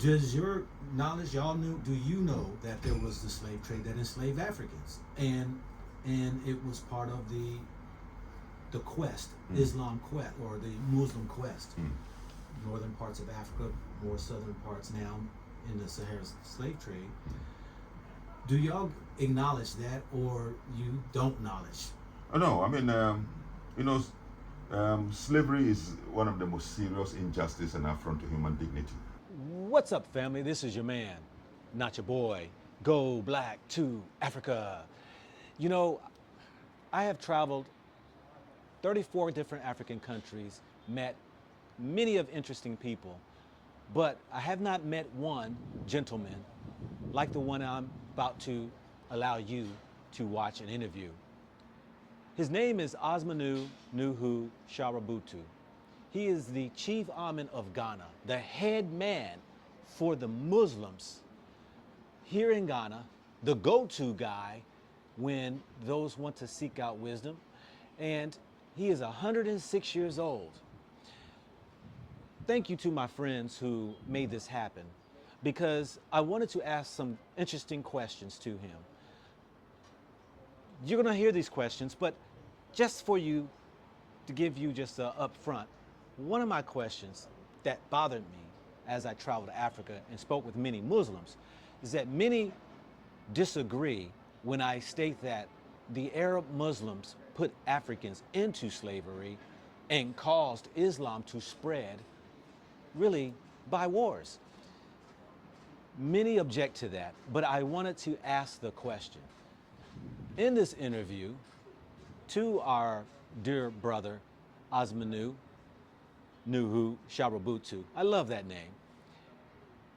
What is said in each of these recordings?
Does your knowledge, do you know that there was the slave trade that enslaved Africans, and it was part of the quest, Islam quest, or the Muslim quest, northern parts of Africa, more southern parts now in the Sahara slave trade. Do y'all acknowledge that, or you don't acknowledge? No, I mean, slavery is one of the most serious injustice and affront to human dignity. What's up, family? This is your man, not your boy. Go Black to Africa. You know, I have traveled 34 different African countries, met many of interesting people, but I have not met one gentleman like the one I'm about to allow you to watch and interview. His name is Asmanu Nuhu Sharabutu. He is the chief Imam of Ghana, the head man for the Muslims here in Ghana, the go-to guy when those want to seek out wisdom. And he is 106 years old. Thank you to my friends who made this happen, because I wanted to ask some interesting questions to him. You're gonna hear these questions, but just for you, to give you just up front, one of my questions that bothered me as I traveled to Africa and spoke with many Muslims is that many disagree when I state that the Arab Muslims put Africans into slavery and caused Islam to spread really by wars. Many object to that, but I wanted to ask the question. In this interview, to our dear brother, Asmanu Nuhu Sharabutu, I love that name.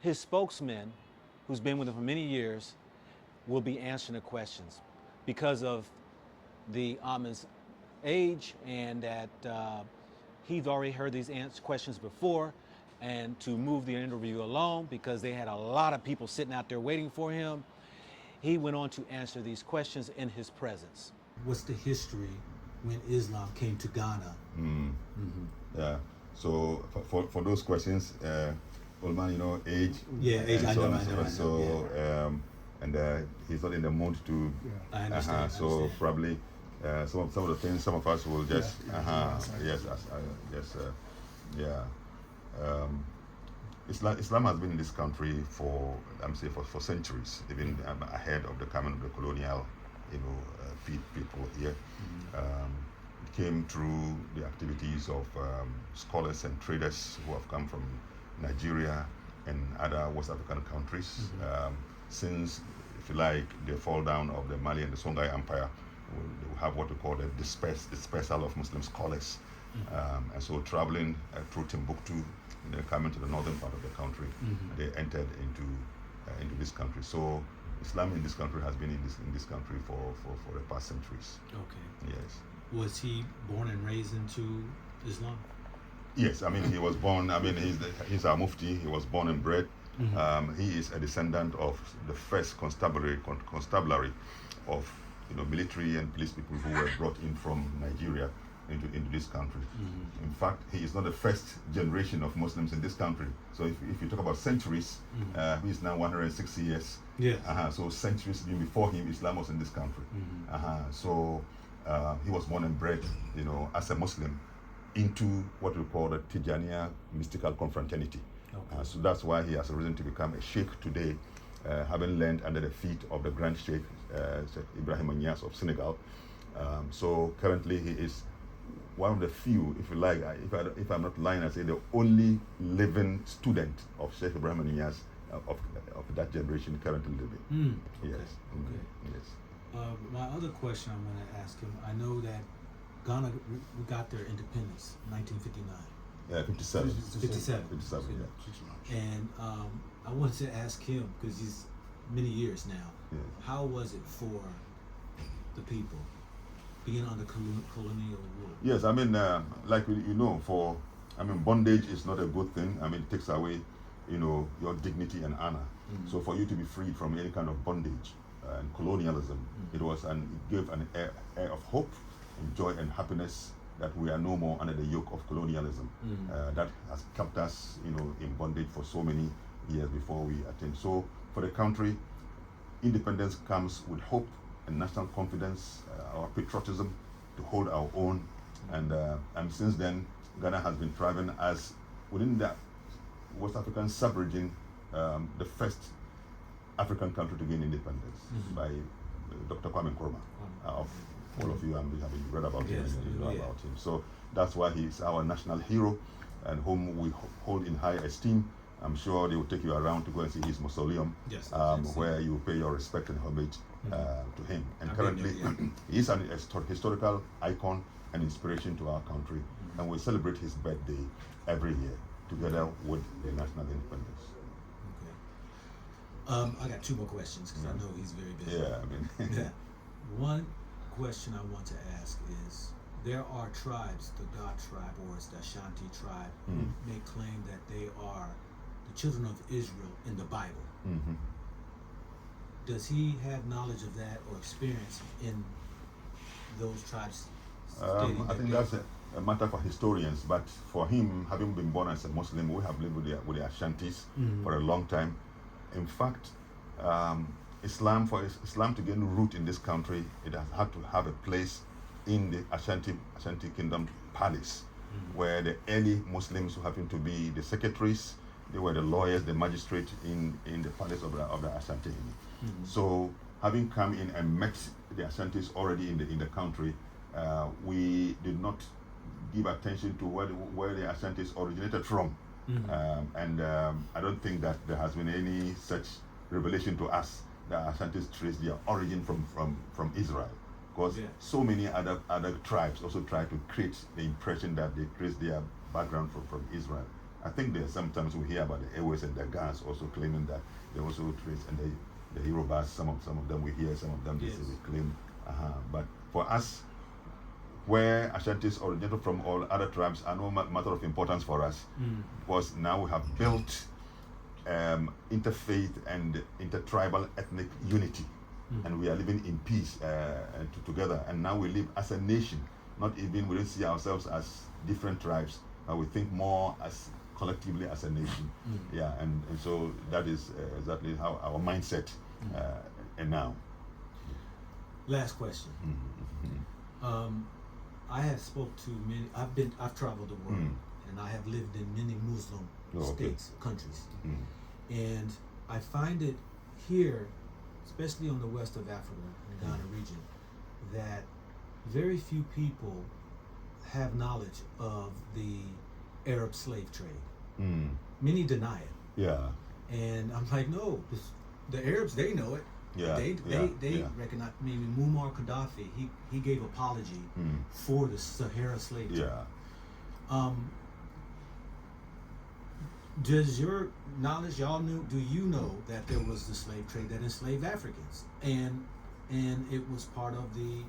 His spokesman, who's been with him for many years, will be answering the questions because of the Amon's age, and that he's already heard these questions before, and to move the interview along because they had a lot of people sitting out there waiting for him, he went on to answer these questions in his presence. What's the history when Islam came to Ghana? Yeah, so for those questions, old man, you know, age. Yeah, age, I know. And he's not in the mood to. I understand. So probably some of the things, some of us will just. Islam has been in this country for centuries, even ahead of the coming of the colonial, people here. It came through the activities of scholars and traders who have come from Nigeria and other West African countries. Since, if you like, the fall down of the Mali and the Songhai Empire, they will have what we call the dispersal of Muslim scholars. And so traveling through Timbuktu, and then coming to the northern part of the country, they entered into this country. So Islam in this country has been in this country for the past centuries. Okay. Yes. Was he born and raised into Islam? Yes, I mean he was born. I mean he's our Mufti. He was born and bred. He is a descendant of the first constabulary of military and police people who were brought in from Nigeria into this country. In fact, he is not the first generation of Muslims in this country. So if you talk about centuries, he is now 160 years. Yes. So centuries before him, Islam was in this country. So he was born and bred, as a Muslim, into what we call the Tijaniya mystical confraternity. Okay. So that's why he has risen to become a sheikh today, having learned under the feet of the Grand Sheikh, Sheikh Ibrahim Niasse of Senegal. So currently he is one of the few, if you like, if I'm not lying, I say the only living student of Sheikh Ibrahim Niasse of that generation currently living. Yes. Okay. Yes. My other question I'm going to ask him, I know that Ghana, we got their independence in 1959. Yeah, 57. 57. 57, yeah. And I wanted to ask him, because he's many years now, how was it for the people being under colonial rule? Yes, I mean, like bondage is not a good thing. I mean, it takes away, your dignity and honor. So for you to be freed from any kind of bondage and colonialism, it gave an air of hope and joy and happiness that we are no more under the yoke of colonialism. That has kept us, in bondage for so many years before we attained. So for the country, independence comes with hope and national confidence, our patriotism to hold our own, and since then Ghana has been thriving as within the West African sub-region, the first African country to gain independence by Dr. Kwame Nkrumah. Of all of you have read about him and you know about him. So that's why he is our national hero, and whom we hold in high esteem. I'm sure they will take you around to go and see his mausoleum, where you pay your respect and homage to him. And currently, he is an historical icon and inspiration to our country, and we celebrate his birthday every year together with the national independence. Okay. I got two more questions because I know he's very busy. Yeah, I mean. One question I want to ask is, there are tribes, the God tribe or it's the Ashanti tribe, who may claim that they are the children of Israel in the Bible. Does he have knowledge of that or experience in those tribes? I think that's a matter for historians, but for him, having been born as a Muslim, we have lived with the Ashantis for a long time. In fact, Islam to gain root in this country, it has had to have a place in the Ashanti Kingdom palace, where the early Muslims who happened to be the secretaries, they were the lawyers, the magistrates in the palace of the Ashanti. So having come in and met the Ashantis already in the country, we did not give attention to where the Ashantis originated from. I don't think that there has been any such revelation to us that Ashantis trace their origin from Israel, because so many other tribes also try to create the impression that they trace their background from Israel. I think there sometimes we hear about the Ewes and the Gans also claiming that they also trace, and the Yorubas, some of them we hear, some of them they say they claim. But for us, where Ashantis originated from, all other tribes are no matter of importance for us, because now we have built interfaith and intertribal ethnic unity, and we are living in peace together. And now we live as a nation. We don't see ourselves as different tribes, but we think more as collectively as a nation. And so that is exactly how our mindset and now. Last question. I have spoke to many. I've traveled the world, and I have lived in many Muslim states, countries, and I find it here, especially on the west of Africa, in the Ghana region, that very few people have knowledge of the Arab slave trade. Many deny it. And I'm like, no, the Arabs, they know it. They recognize. Maybe Muammar Gaddafi, he gave apology for the Sahara slave trade. Does your knowledge, do you know that there was the slave trade that enslaved Africans, and it was part of the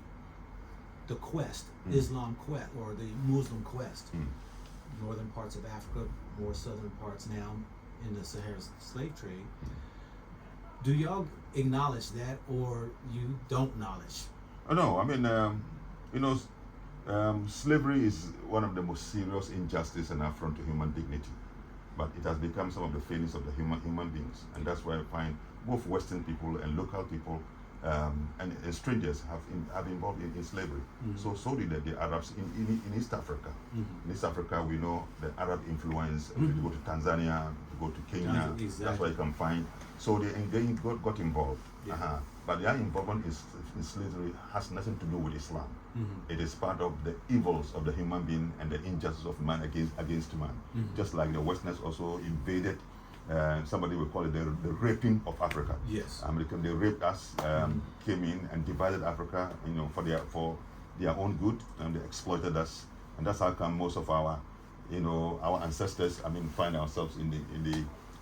quest, Islam quest, or the Muslim quest, northern parts of Africa, more southern parts now in the Sahara slave trade. Do y'all acknowledge that, or you don't acknowledge? No, I mean, slavery is one of the most serious injustice and affront to human dignity. But it has become some of the failings of the human beings, and that's why I find both Western people and local people and strangers have involved in slavery. So did the Arabs in East Africa. In East Africa, we know the Arab influence. If you go to Tanzania, if you go to Kenya, that's where you can find. So they got involved. But their involvement in slavery has nothing to do with Islam. It is part of the evils of the human being and the injustice of man against man. Just like the Westerners also invaded. Somebody will call it the raping of Africa. They raped us, came in and divided Africa, for their own good, and they exploited us. And that's how come most of our ancestors, find ourselves in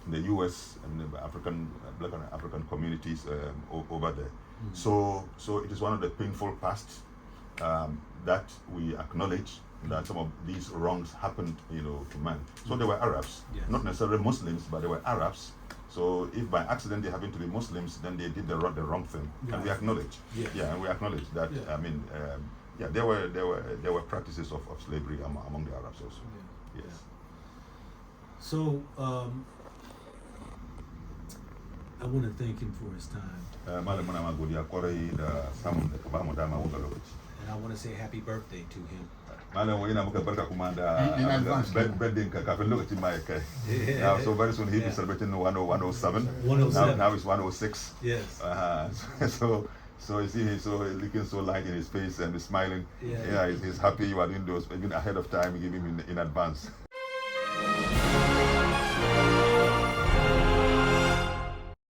the U.S. and the Black and African communities over there. So it is one of the painful past that we acknowledge that some of these wrongs happened, to man. So they were Arabs, not necessarily Muslims, but they were Arabs. So if by accident they happen to be Muslims, then they did the wrong thing, and we acknowledge. And we acknowledge that. There were practices of slavery among the Arabs also. So I want to thank him for his time. Malam muna ma godiya kwarai da samun da ka ba mu dama wannan lokaci. And I want to say happy birthday to him. Malam ina muka barka kuma da In advance. birthday ka kafin lokacin ma ya kai. Yeah. So very soon he'll be Yeah. celebrating 107. 107. Now it's 106. Yes. So you see he's so looking so light in his face and he's smiling. Yeah. Yeah, he's happy you are doing those even ahead of time, give him in advance.